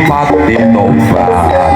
pati tobat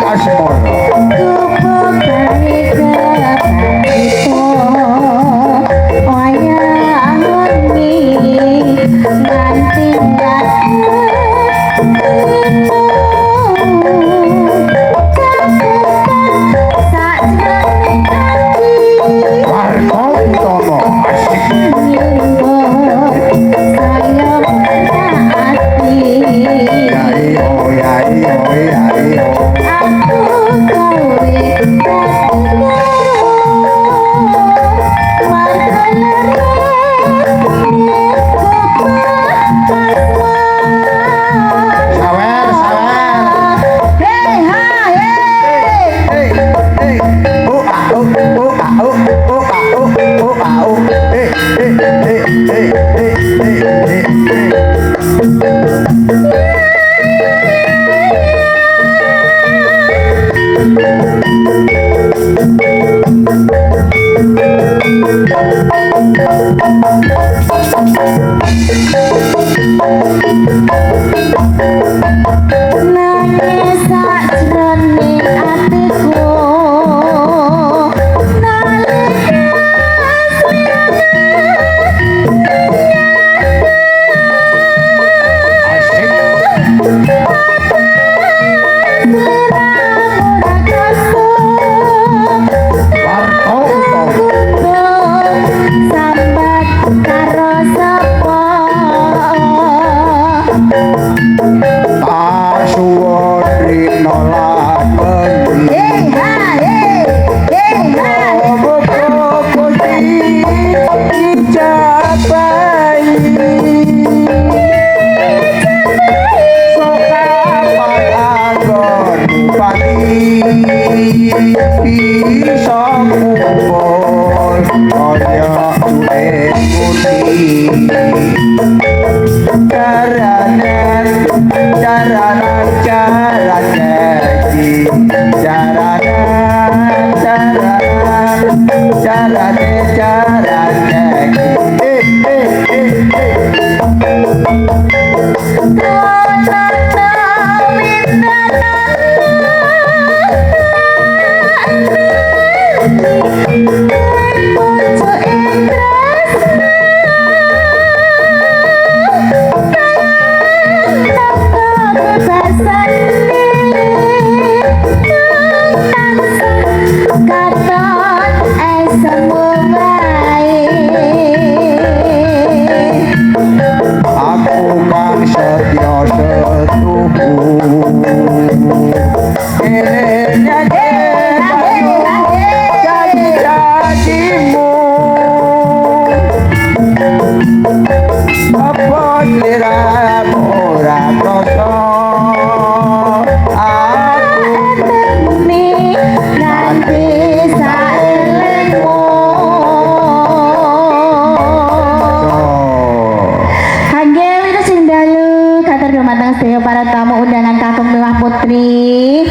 asmara para tamu undangan kakung mewah putri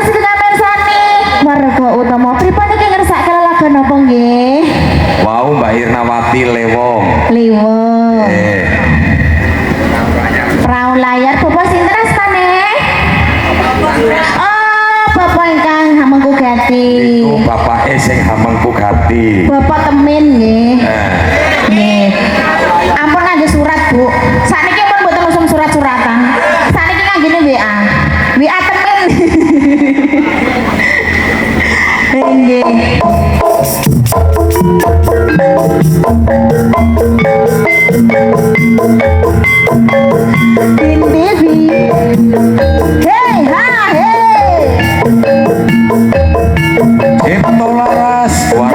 sedaya mersani warga utama pripun iki ngersak kelelagon napa nggih wau Mbak Irnawati Lewong perahu layar bapak sinten astane bapak ingkang Hamengkugati iku bapak sing Hamengkugati bapak temen nggih nggih ampun nganggo surat Bu sakniki pun mboten usum surat-suratan sakniki nganggone WA temen nggih Devi hey ha hey Cipto Laras la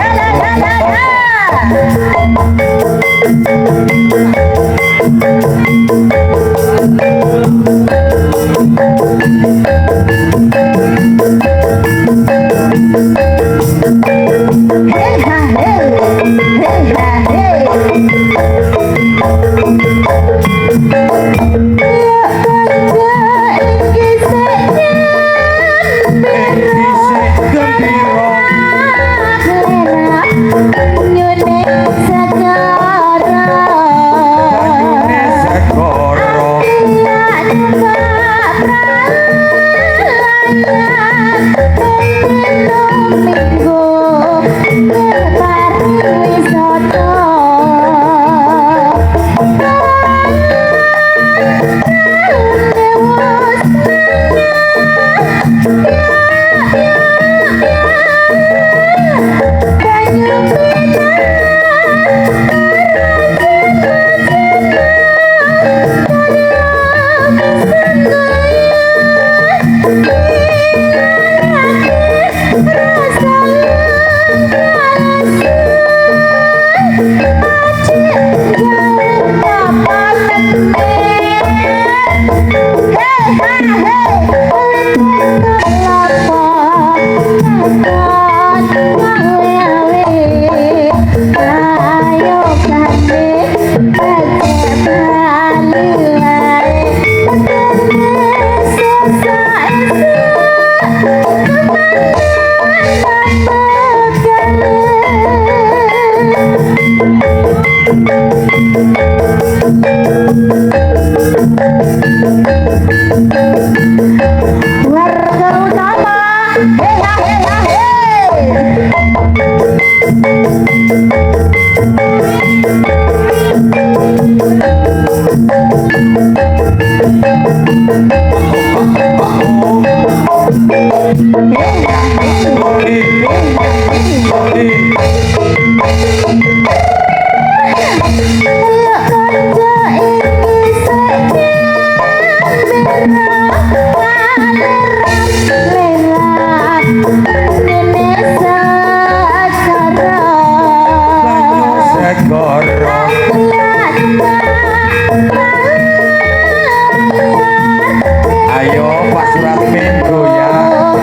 Ayo Pak Suratmin goyang.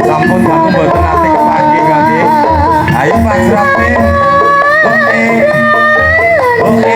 Sampun kamu mboten nate kepanggih nggih. Ayo Pak Suratmin. Oke. Oke.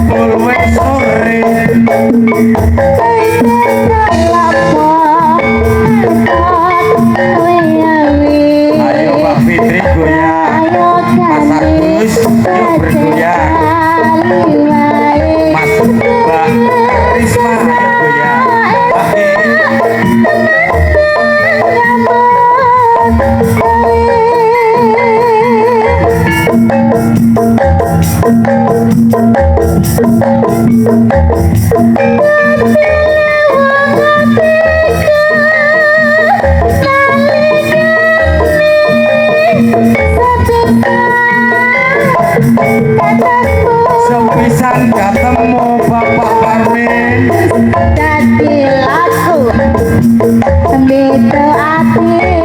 Mulai sore ayo Mbak Fitri goyang, Mas Agus yuk bergoyang, Mas Mbak Risma yuk goyang. Sepisan ketemu Bapak Parmin Dadi laku beda ati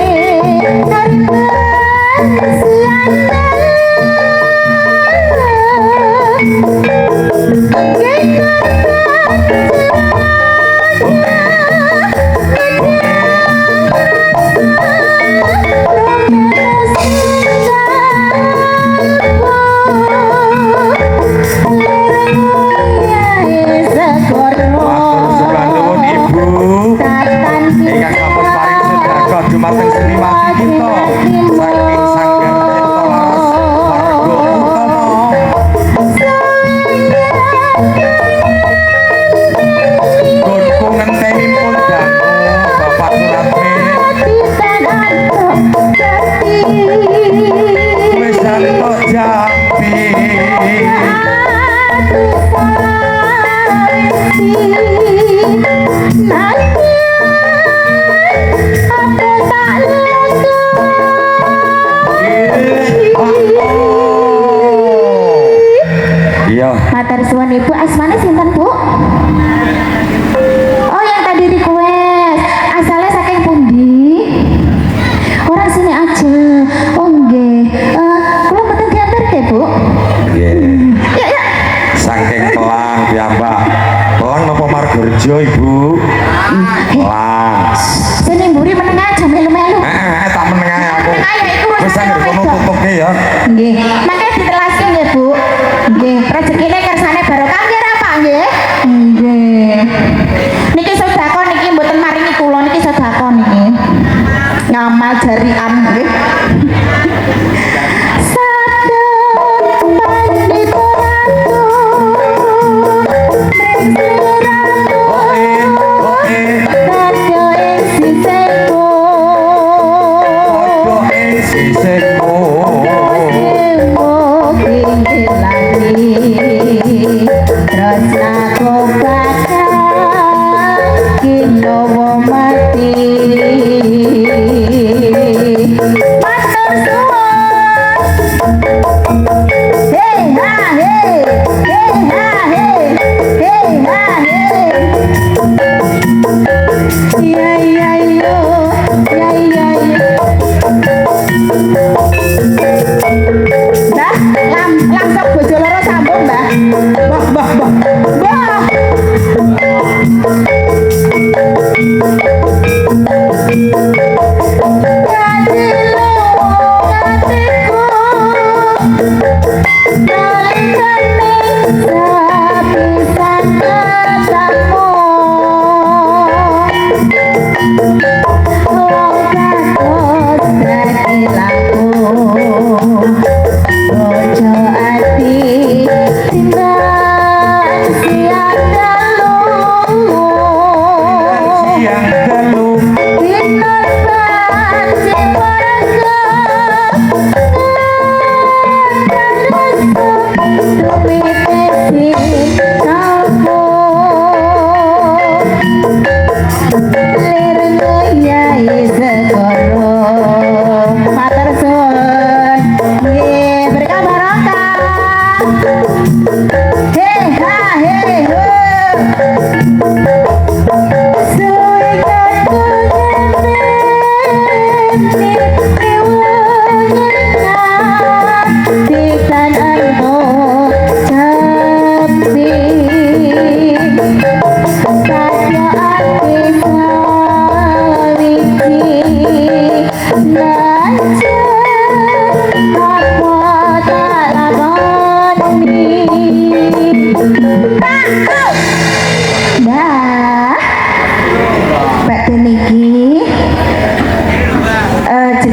dumateng Sriwati kita saking sanggar Ento Laras warga utama gonku ngenteni pun dangu Bapak Suratmin wis antuk jampi iya Matur suwun Ibu, asmane sinten Bu? Oh yang tadi request, asalnya saking pundi? Orang sini aja. Oh nggih. Kula mboten diantar deh Bu. nggih Ya ya. saking telang piyambak telang napa Margorjo Ibu telang Sini mburi menengah aja melu-melu. tak menengah aku Ayo iku wis anggere kono tutupke ya Nggih. Mangke ditelaske nggih Bu. Nggih, rezekine kersane barokah nggih ra Pak nggih? Nggih. Niki sedekah niki mboten maringi kula niki sedekah niki. Ngamal jarian nggih.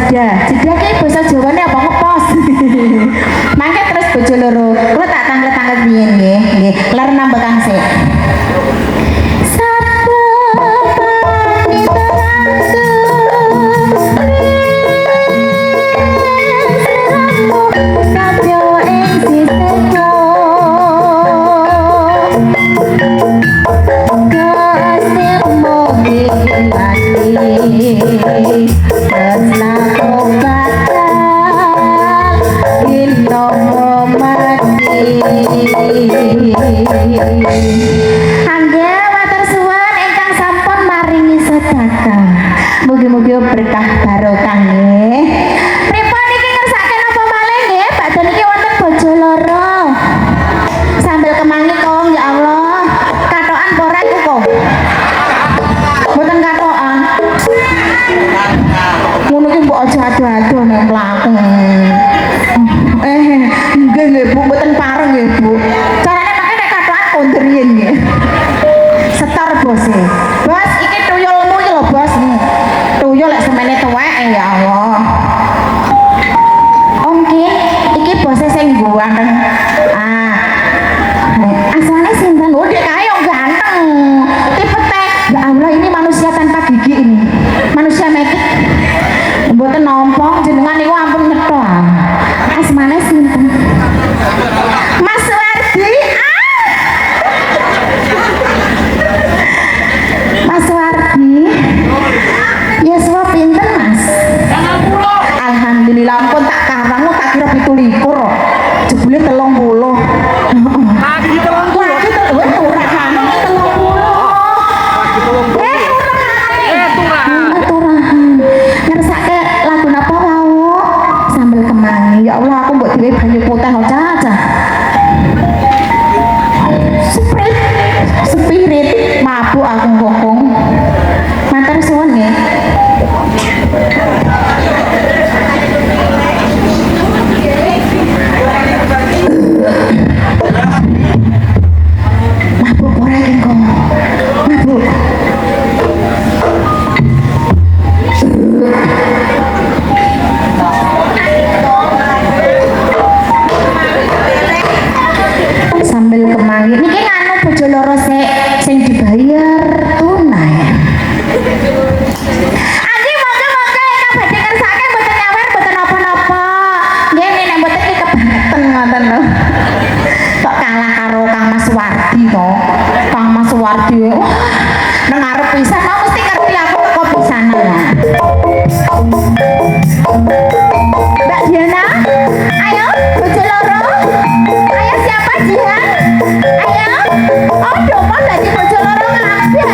jeda ki basa Jawane apa ngepos mangke terus bojo loro kula tak tanglet-tanglet biyen nggih nggih ler nambah kang sik Angge matur suwun ingkang sampun maringi sedekah. Mugi-mugi berkah barokah nggih. Pripun niki ngersake napa malih nggih? Badhe niki wonten bojo loro. Sambil kemangi kong ya Allah. Katokan pora iku kok. Mboten katokan. Ngono ki mbok aja ado-ado nek mlaku. Nggih Bu, mboten pareng nggih Bu. Carane make nek katokan kondur yen nggih. Setor bos e. Bos, iki tuyulmu iki lho bos. Tuyul lek semene tuwek ya Allah. Om iki bose sing ganteng. Asalnya sinten? Oh, dia kae yang ganteng. Tipe teh. Ya Allah, ini manusia tanpa gigi ini. Manusia metik. Mboten nompong jenengan niku ampun nyetho. Asmane sinten? Mas Wardi. Mas Wardi. Yeswa pinten Mas? 90. Alhamdulillah ampun tak karang tak kira 17. Jebule 30. Lagi 30. Lagi 30. Turahan 30. Turahan. Ngersake lagu napa wau? Sambil kemangi. Ya Allah aku mbok dhewe banyu putih aja. Spirit mabuk aku ngokong. Matur suwun nggih. Mabuk ora iki kok. Mabuk. Sambil kemangi niki nganu bojo loro sing dibayar tunai. Anjing monggo-monggo ingkang badhe kersake mboten nyawer mboten napa-napa. Nggih nek mboten iki kebangetan ngoten lho. Kok kalah karo Kang Mas Wardi to. Kang Mas Wardi wah nang arep pisan mau mesti ngerti aku kok pisanan ya. Mbak Diana, ayo bojo loro. Ayo siapa Jihan? Ayo. Oh, domon lagi bojo loro kabeh.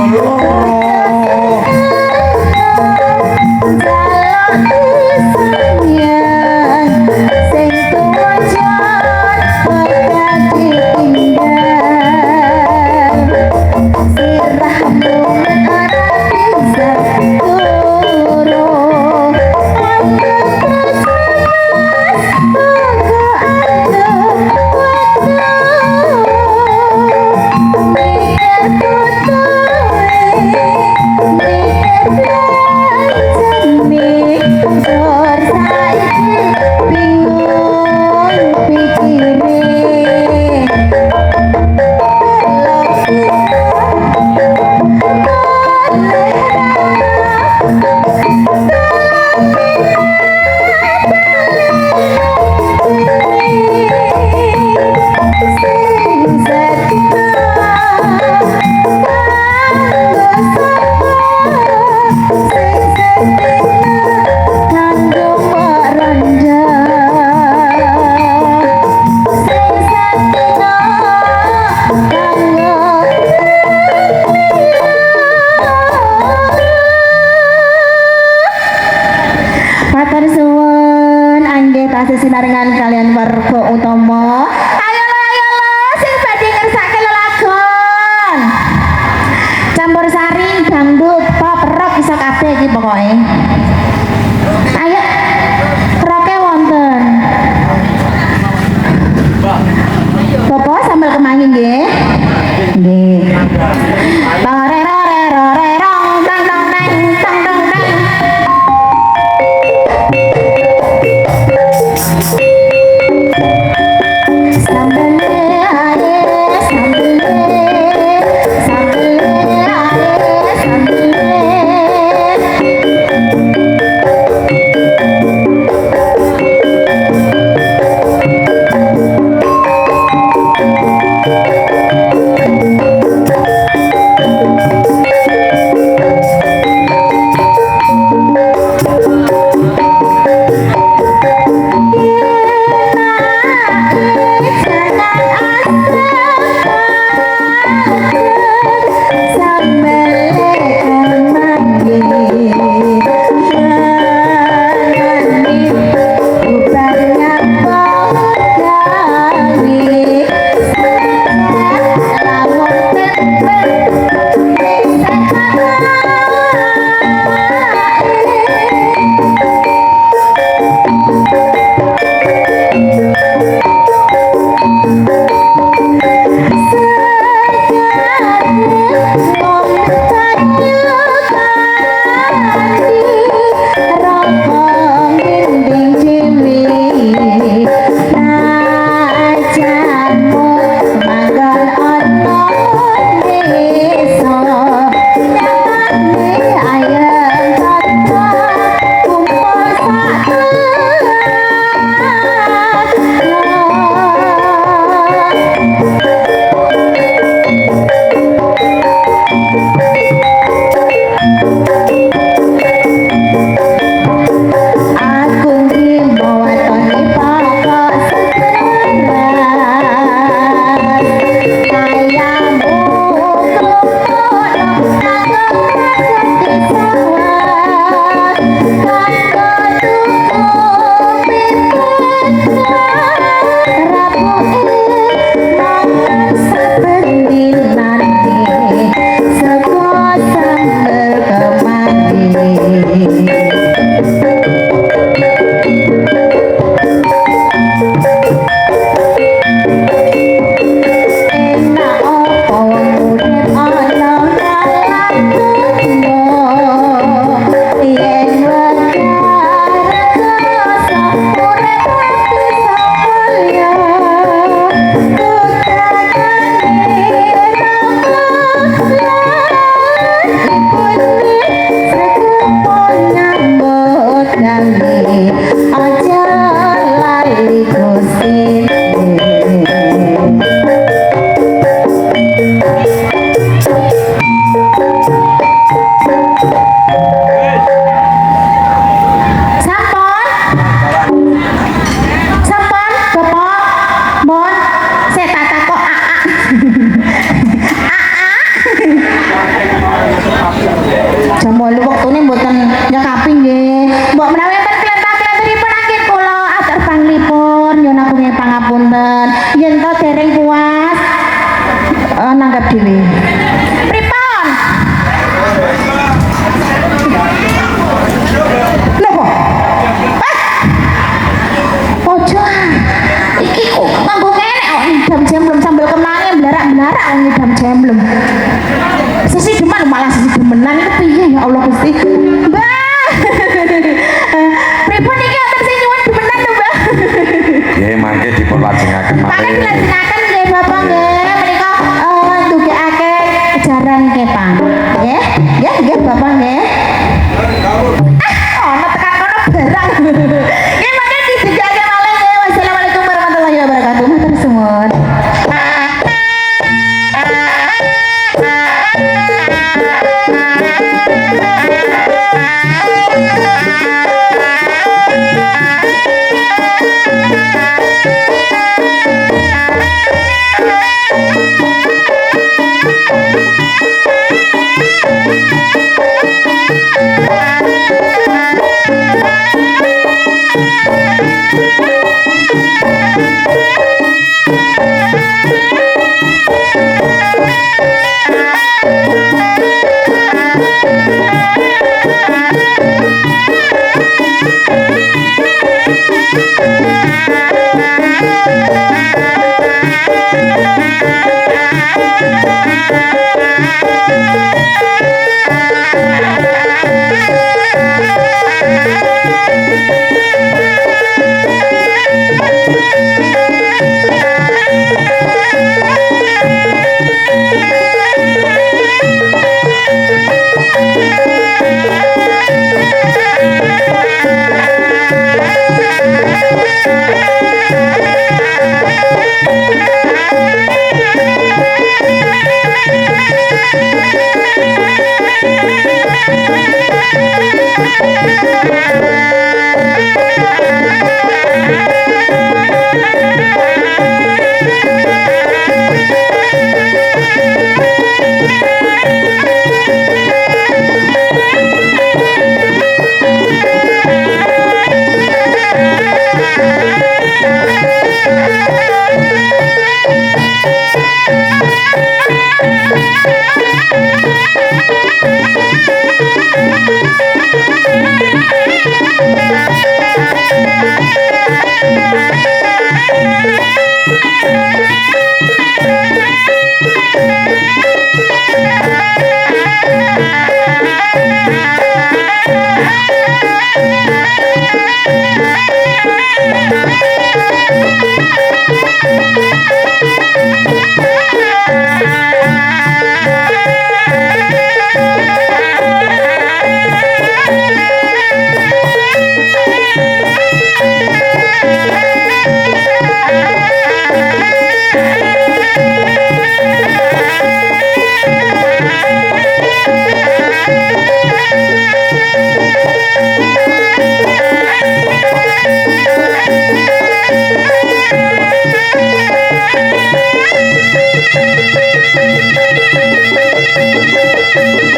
loro Matur suwun anggih tasih sinarengan kalian warga utama. Ayo sing badhe ngersake lelagon. Campur sari, dangdut, pop, rock iso kabeh iki pokoke. Ayo roke wonten. Bapak sambil kemangi nggih. Nggih. Rong tang tang tang tang tang tang. jam 8 wektune mboten nyekapi nggih. Mbok menawi enten klentah-klenthahipun anggen kula atur panglipun nyuwun agung pangapunten. Yen to dereng puas nanggap dhewe. Pripun? Napa? Ojo iki kok nganggo ngene kok ngidam jemblem sambil kemangi blarak-blarak kok ngidam jemblem. Sisi demen malah sisi demenan itu piye ya Allah Gusti. Mbah. Pripun iki wonten sing nyuwun demenan to, Mbah? Nggih mangke dipun lajengaken Mangke malih. dilajengaken nggih Bapak nggih. Menika ndugekake kejaran nggih, Pak. Nggih. Nggih Bapak nggih. Ono tekan kono barang. Nggih mangke didegake malih nggih. Wassalamualaikum warahmatullahi wabarakatuh. Matur suwun. Thank you.